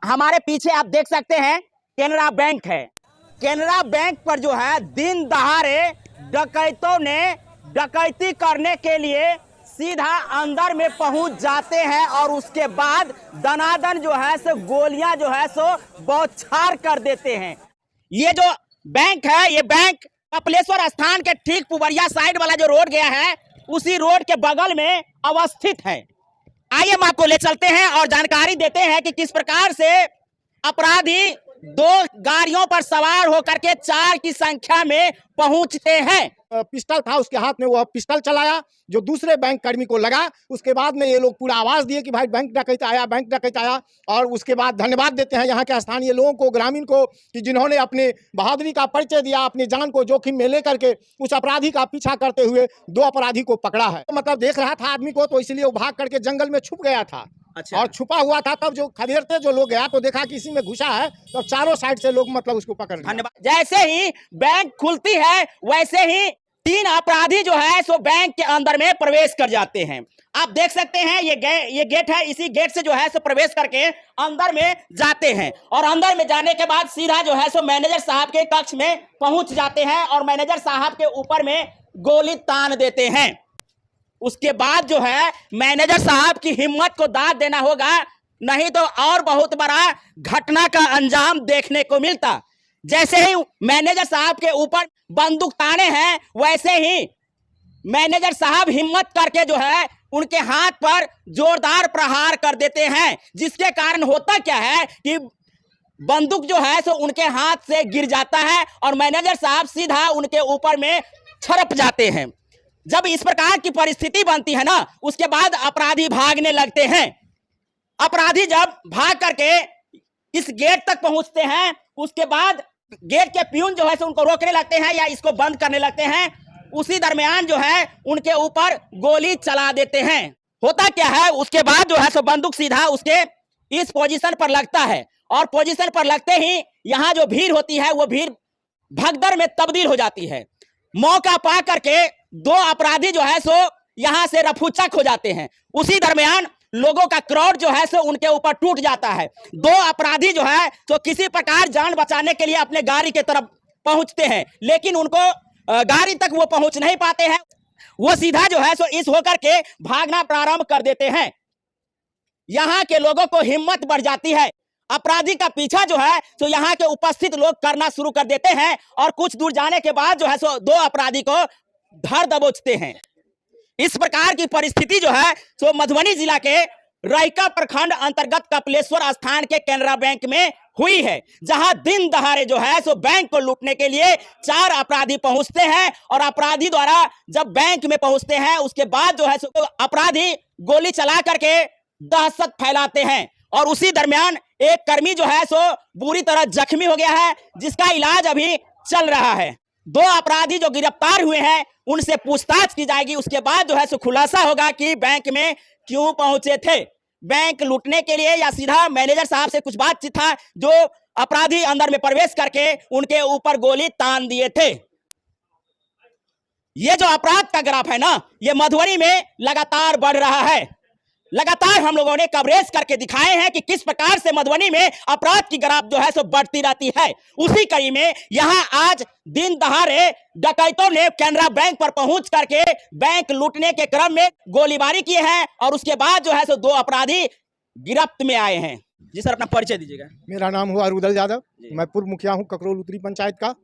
हमारे पीछे आप देख सकते हैं केनरा बैंक है। केनरा बैंक पर जो है दिन दहाड़े डकैतों ने डकैती करने के लिए सीधा अंदर में पहुंच जाते हैं और उसके बाद दनादन जो है सो गोलियां जो है सो बौछार कर देते हैं। ये जो बैंक है, ये बैंक कपिलेश्वर स्थान के ठीक पुबरिया साइड वाला जो रोड गया है उसी रोड के बगल में अवस्थित है। आइए हम आपको ले चलते हैं और जानकारी देते हैं कि किस प्रकार से अपराधी 2 गाड़ियों पर सवार होकर के 4 की संख्या में पहुंचते हैं। पिस्टल था उसके हाथ में, वह पिस्टल चलाया जो दूसरे बैंक कर्मी को लगा। उसके बाद में ये लोग पूरा आवाज दिए कि भाई बैंक डकैत आया, बैंक डकैत आया। और उसके बाद धन्यवाद देते हैं यहाँ के स्थानीय लोगों को, ग्रामीण को, कि जिन्होंने अपने बहादुरी का परिचय दिया, अपनी जान को जोखिम में लेकर के उस अपराधी का पीछा करते हुए 2 अपराधी को पकड़ा है। मतलब देख रहा था आदमी को, तो इसलिए वो भाग करके जंगल में छुप गया था। अच्छा। और छुपा हुआ था, तब जो खदेड़ते जो लोग गया तो देखा कि इसी में घुसा है, तो चारों साइड से लोग मतलब उसको पकड़ लिया। धन्यवाद। जैसे ही बैंक खुलती है वैसे ही 3 अपराधी जो है सो बैंक के अंदर में प्रवेश कर जाते हैं। आप देख सकते हैं ये गेट है, इसी गेट से जो है सो प्रवेश करके अंदर में जाते हैं और अंदर में जाने के बाद सीधा जो है सो मैनेजर साहब के कक्ष में पहुंच जाते हैं और मैनेजर साहब के ऊपर में गोली तान देते हैं। उसके बाद जो है मैनेजर साहब की हिम्मत को दाद देना होगा, नहीं तो और बहुत बड़ा घटना का अंजाम देखने को मिलता। जैसे ही मैनेजर साहब के ऊपर बंदूक ताने हैं वैसे ही मैनेजर साहब हिम्मत करके जो है उनके हाथ पर जोरदार प्रहार कर देते हैं, जिसके कारण होता क्या है कि बंदूक जो है सो उनके हाथ से गिर जाता है और मैनेजर साहब सीधा उनके ऊपर में छड़प जाते हैं। जब इस प्रकार की परिस्थिति बनती है ना, उसके बाद अपराधी भागने लगते हैं। अपराधी जब भाग करके इस गेट तक पहुंचते हैं, उसके बाद गेट के प्यून जो है सो उनको रोकने लगते हैं या इसको बंद करने लगते हैं। उसी दरमियान जो है उनके ऊपर गोली चला देते हैं। होता क्या है, उसके बाद जो है सो बंदूक सीधा उसके इस पोजीशन पर लगता है और पोजीशन पर लगते ही यहाँ जो भीड़ होती है वो भीड़ भगदड़ में तब्दील हो जाती है। मौका पा करके 2 अपराधी जो है सो यहां से रफूचक हो जाते हैं। उसी दरमियान लोगों का क्राउड जो है सो उनके ऊपर टूट जाता है। 2 अपराधी जो है सो किसी प्रकार जान बचाने के लिए अपने गाड़ी की तरफ पहुंचते हैं, लेकिन उनको गाड़ी तक वो पहुंच नहीं पाते हैं। वो सीधा जो है सो इस होकर के भागना प्रारंभ कर देते हैं। यहाँ के लोगों को हिम्मत बढ़ जाती है। अपराधी का पीछा जो है सो यहाँ के उपस्थित लोग करना शुरू कर देते हैं और कुछ दूर जाने के बाद जो है सो 2 अपराधी को धर दबोचते हैं। इस प्रकार की परिस्थिति जो है सो मधुबनी जिला के रैका प्रखंड अंतर्गत कपिलेश्वर स्थान के केनरा बैंक में हुई है, जहां दिन दहाड़े जो है सो बैंक को लूटने के लिए 4 अपराधी पहुंचते हैं और अपराधी द्वारा जब बैंक में पहुंचते हैं उसके बाद जो है सो अपराधी गोली चला करके दहशत फैलाते हैं और उसी दरमियान एक कर्मी जो है सो बुरी तरह जख्मी हो गया है, जिसका इलाज अभी चल रहा है। 2 अपराधी जो गिरफ्तार हुए हैं उनसे पूछताछ की जाएगी। उसके बाद जो है सो खुलासा होगा कि बैंक में क्यों पहुंचे थे, बैंक लूटने के लिए या सीधा मैनेजर साहब से कुछ बातचीत था जो अपराधी अंदर में प्रवेश करके उनके ऊपर गोली तान दिए थे। ये जो अपराध का ग्राफ है ना, ये मधुबनी में लगातार बढ़ रहा है। लगातार हम लोगों ने कवरेज करके दिखाए हैं कि किस प्रकार से मधुबनी में अपराध की ग्राफ जो है सो बढ़ती रहती है। उसी कड़ी में यहां आज दिन दहाड़े डकैतों ने केनरा बैंक पर पहुंच करके बैंक लूटने के क्रम में गोलीबारी की है और उसके बाद जो है सो 2 अपराधी गिरफ्त में आए हैं। जी सर, अपना परिचय दीजिएगा। मेरा नाम हुआ रुदल यादव, मैं पूर्व मुखिया हूँ ककरोल उत्तरी पंचायत का।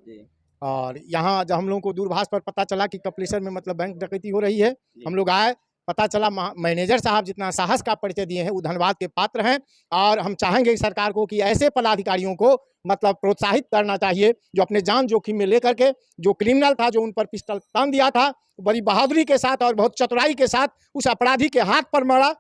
और यहाँ जब हम लोगों को दूरभाष पर पता चला कि कपिलेश्वर में मतलब बैंक डकैती हो रही है, हम लोग आए। पता चला मैनेजर साहब जितना साहस का परिचय दिए हैं वो धन्यवाद के पात्र हैं। और हम चाहेंगे सरकार को कि ऐसे पदाधिकारियों को मतलब प्रोत्साहित करना चाहिए जो अपने जान जोखिम में लेकर के, जो क्रिमिनल था, जो उन पर पिस्टल तान दिया था, बड़ी बहादुरी के साथ और बहुत चतुराई के साथ उस अपराधी के हाथ पर मारा,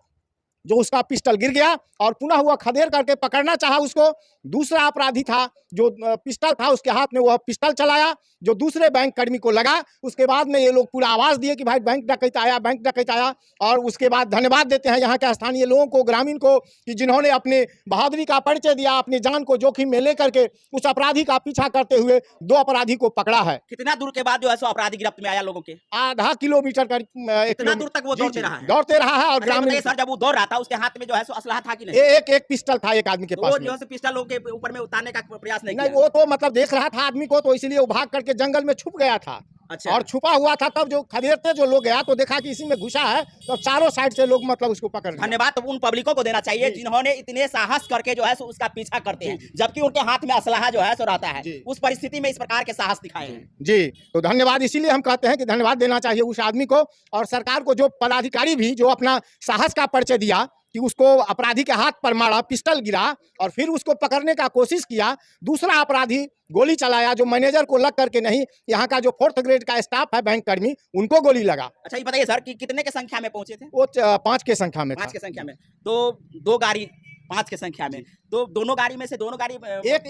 जो उसका पिस्टल गिर गया और पुनः हुआ खदेड़ करके पकड़ना चाहा उसको। दूसरा अपराधी था जो पिस्टल था उसके हाथ में, वह पिस्टल चलाया जो दूसरे बैंक कर्मी को लगा। उसके बाद में ये लोग पूरा आवाज दिए कि भाई बैंक डकैत आया, बैंक डकैत आया। और उसके बाद धन्यवाद देते हैं यहाँ के स्थानीय लोगों को, ग्रामीण को, कि जिन्होंने अपने बहादुरी का परिचय दिया, अपनी जान को जोखिम में लेकर के उस अपराधी का पीछा करते हुए 2 अपराधी को पकड़ा है। कितना दूर के बाद जो है सो अपराधी गिरफ्त में आया लोगों के? आधा किलोमीटर का इतना दूर तक वो दौड़ते रहा है और ग्रामीण सर जब वो दौड़ रहा था उसके हाथ में जो है सो असलहा था कि नहीं? एक पिस्टल था एक आदमी के तो पास वो में। जो है सो पिस्टल लोग के ऊपर में उतारने का प्रयास नहीं नहीं, किया? वो तो मतलब देख रहा था आदमी को, तो इसलिए वो भाग करके जंगल में छुप गया था। अच्छा। और छुपा हुआ था, तब जो खदेड़ते जो लोग गया तो देखा कि इसी में घुसा है, तो चारों साइड से लोग मतलब उसको पकड़ लिया। धन्यवाद तो उन पब्लिकों को देना चाहिए जिन्होंने इतने साहस करके जो है सो उसका पीछा करते हैं, जबकि उनके हाथ में असलहा जो है सो रहता है। जी। उस परिस्थिति में इस प्रकार के साहस दिखाए हैं। जी, तो धन्यवाद, इसीलिए हम कहते हैं कि धन्यवाद देना चाहिए उस आदमी को और सरकार को, जो पदाधिकारी भी जो अपना साहस का परिचय दिया कि उसको अपराधी के हाथ पर मारा, पिस्टल गिरा और फिर उसको पकड़ने का कोशिश किया। दूसरा अपराधी गोली चलाया, जो मैनेजर को लग करके नहीं, यहाँ का जो 4th ग्रेड का स्टाफ है बैंक कर्मी, उनको गोली लगा। अच्छा, ये बताइए सर कि कितने के संख्या में पहुंचे थे? वो 5 के संख्या में था। 5 की संख्या में। तो 2 गाड़ी 5 की संख्या में, तो दोनों गाड़ी में से दोनों गाड़ी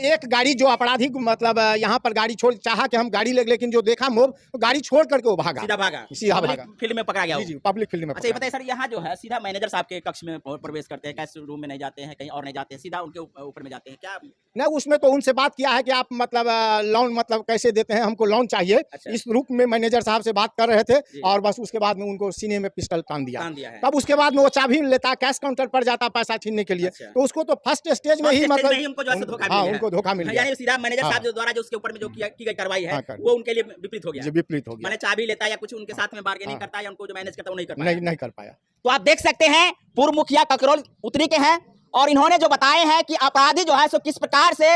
एक गाड़ी जो अपराधी को मतलब यहाँ पर गाड़ी छोड़ चाहा कि हम गाड़ी ले, लेकिन जो देखा मोब तो गाड़ी छोड़ करके वो भागा, सीधा भागा, सीधा पब्लिक भागा। फील्ड में पकड़ा गया जी वो। जी, पब्लिक फील्ड में अच्छा, ये पकड़ा। बताइए सर, यहाँ जो है सीधा मैनेजर साहब के कक्ष में प्रवेश करते हैं, कैसे रूम में नहीं जाते हैं, कहीं और नहीं जाते हैं, सीधा उनके ऊपर में जाते हैं क्या? नहीं, उसमें तो उनसे बात किया है कि आप मतलब लोन मतलब कैसे देते हैं, हमको लोन चाहिए। अच्छा। इस रूप में मैनेजर साहब से बात कर रहे थे जी। और बस उसके बाद में उनको सीने में पिस्टल तान दिया है। तब उसके बाद में वो चाबी लेता, कैश काउंटर पर जाता पैसा छीनने के लिए। अच्छा। तो उसको तो फर्स्ट स्टेज में ही मतलब उनको जो है धोखा हाँ, मिल गया। उनको धोखा मिल गया। यानी सीधा मैनेजर हाँ। साहब जो द्वारा जो उसके ऊपर में जो की गई कार्रवाई है, हाँ, वो उनके लिए विपरीत हो गया। जी, विपरीत हो गया, माने चाबी लेता है या कुछ उनके साथ में बार्गेनिंग हाँ। करता है या उनको जो मैनेज करता है वो नहीं कर पाया। नहीं कर पाया। तो आप देख सकते हैं पूर्व मुखिया ककरोल उत्तरी के हैं और इन्होंने जो बताए हैं कि अपराधी जो है सो किस प्रकार से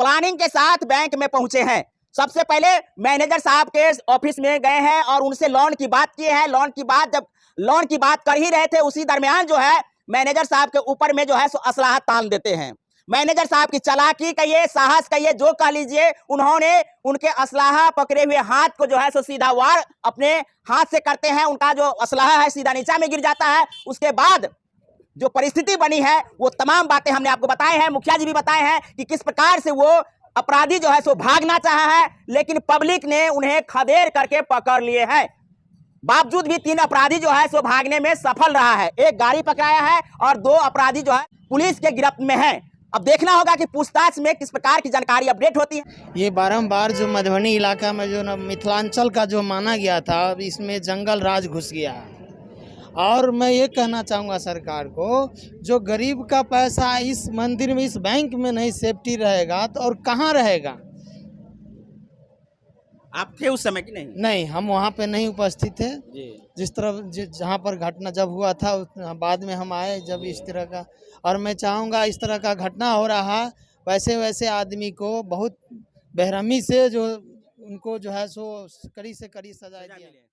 प्लानिंग के साथ बैंक में पहुंचे हैं। सबसे पहले मैनेजर साहब के ऑफिस में गए हैं और उनसे लोन की बात की है। जब लोन की बात कर ही रहे थे, उसी दरमियान जो है मैनेजर साहब के ऊपर में जो है सो असलाहा तान देते हैं। मैनेजर साहब की चालाकी कहिए, साहस कहिए, जो कह लीजिए, उन्होंने उनके असलाहा पकड़े हुए हाथ को जो है सो सीधा वार अपने हाथ से करते हैं। उनका जो असलाहा है सीधा नीचा में गिर जाता है। उसके बाद जो परिस्थिति बनी है वो तमाम बातें हमने आपको बताए हैं, मुखिया जी भी बताए हैं कि किस प्रकार से वो अपराधी जो है सो भागना चाहा है, लेकिन पब्लिक ने उन्हें खदेड़ करके पकड़ लिए हैं। बावजूद भी 3 अपराधी जो है सो भागने में सफल रहा है। एक गाड़ी पकड़ाया है और 2 अपराधी जो है पुलिस के गिरफ्त में है। अब देखना होगा कि पूछताछ में किस प्रकार की जानकारी अपडेट होती है। ये बारंबार जो मधुबनी इलाका में जो मिथिलांचल का जो माना गया था, अब इसमें जंगल राज घुस गया है। और मैं ये कहना चाहूँगा सरकार को, जो गरीब का पैसा इस मंदिर में, इस बैंक में नहीं सेफ्टी रहेगा तो और कहाँ रहेगा? आप थे उस समय कि नहीं? नहीं, हम वहाँ पे नहीं उपस्थित थे। जी। जिस तरह जहाँ पर घटना जब हुआ था बाद में हम आए जब इस तरह का, और मैं चाहूँगा इस तरह का घटना हो रहा वैसे आदमी को बहुत बेरहमी से जो उनको जो है सो कड़ी से कड़ी सजा दिया।